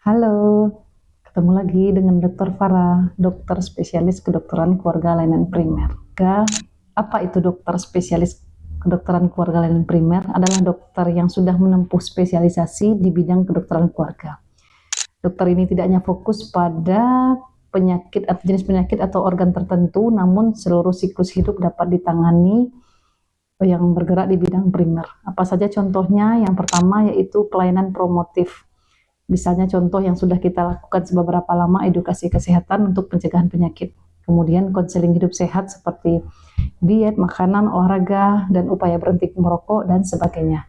Halo, ketemu lagi dengan Dr. Farah, dokter spesialis kedokteran keluarga layanan primer. Apa itu dokter spesialis kedokteran keluarga layanan primer? Adalah dokter yang sudah menempuh spesialisasi di bidang kedokteran keluarga. Dokter ini tidak hanya fokus pada penyakit atau jenis penyakit atau organ tertentu, namun seluruh siklus hidup dapat ditangani yang bergerak di bidang primer. Apa saja contohnya? Yang pertama yaitu pelayanan promotif. Misalnya contoh yang sudah kita lakukan beberapa lama, edukasi kesehatan untuk pencegahan penyakit. Kemudian konseling hidup sehat seperti diet, makanan, olahraga, dan upaya berhenti merokok, dan sebagainya.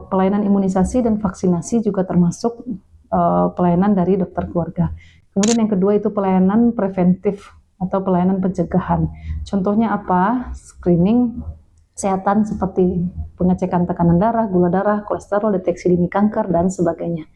Pelayanan imunisasi dan vaksinasi juga termasuk pelayanan dari dokter keluarga. Kemudian yang kedua itu pelayanan preventif atau pelayanan pencegahan. Contohnya apa? Screening kesehatan seperti pengecekan tekanan darah, gula darah, kolesterol, deteksi dini kanker, dan sebagainya.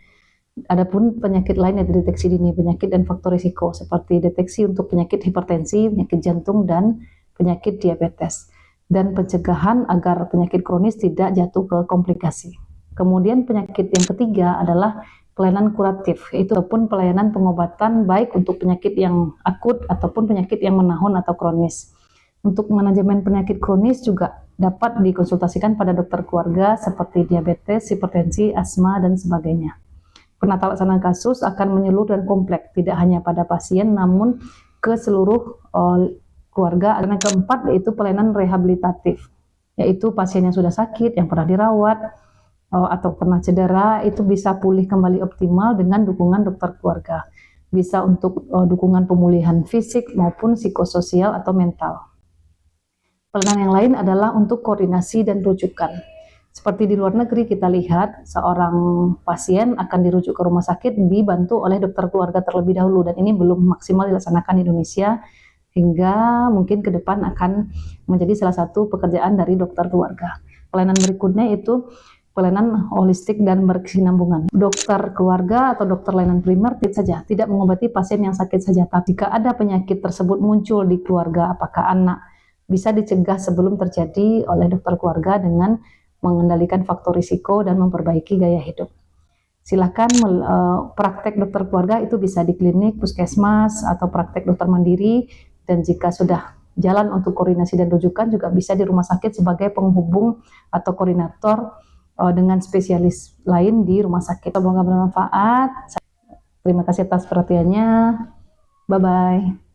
Adapun penyakit lain yang dideteksi dini, penyakit dan faktor risiko seperti deteksi untuk penyakit hipertensi, penyakit jantung, dan penyakit diabetes, dan pencegahan agar penyakit kronis tidak jatuh ke komplikasi. Kemudian penyakit yang ketiga adalah pelayanan kuratif, yaitu pun pelayanan pengobatan baik untuk penyakit yang akut ataupun penyakit yang menahun atau kronis. Untuk manajemen penyakit kronis juga dapat dikonsultasikan pada dokter keluarga seperti diabetes, hipertensi, asma, dan sebagainya. Penata laksanaan kasus akan menyeluruh dan kompleks, tidak hanya pada pasien namun ke seluruh keluarga. Dan yang keempat yaitu pelayanan rehabilitatif, yaitu pasien yang sudah sakit, yang pernah dirawat atau pernah cedera, itu bisa pulih kembali optimal dengan dukungan dokter keluarga. Bisa untuk dukungan pemulihan fisik maupun psikososial atau mental. Pelayanan yang lain adalah untuk koordinasi dan rujukan. Seperti di luar negeri kita lihat seorang pasien akan dirujuk ke rumah sakit dibantu oleh dokter keluarga terlebih dahulu, dan ini belum maksimal dilaksanakan di Indonesia, hingga mungkin ke depan akan menjadi salah satu pekerjaan dari dokter keluarga. Pelayanan berikutnya itu pelayanan holistik dan berkesinambungan. Dokter keluarga atau dokter layanan primer tidak mengobati pasien yang sakit saja, tapi jika ada penyakit tersebut muncul di keluarga, apakah anak, bisa dicegah sebelum terjadi oleh dokter keluarga dengan mengendalikan faktor risiko dan memperbaiki gaya hidup. Silakan praktek dokter keluarga itu bisa di klinik, puskesmas, atau praktek dokter mandiri, dan jika sudah jalan untuk koordinasi dan rujukan juga bisa di rumah sakit sebagai penghubung atau koordinator dengan spesialis lain di rumah sakit. Semoga bermanfaat. Terima kasih atas perhatiannya. Bye-bye.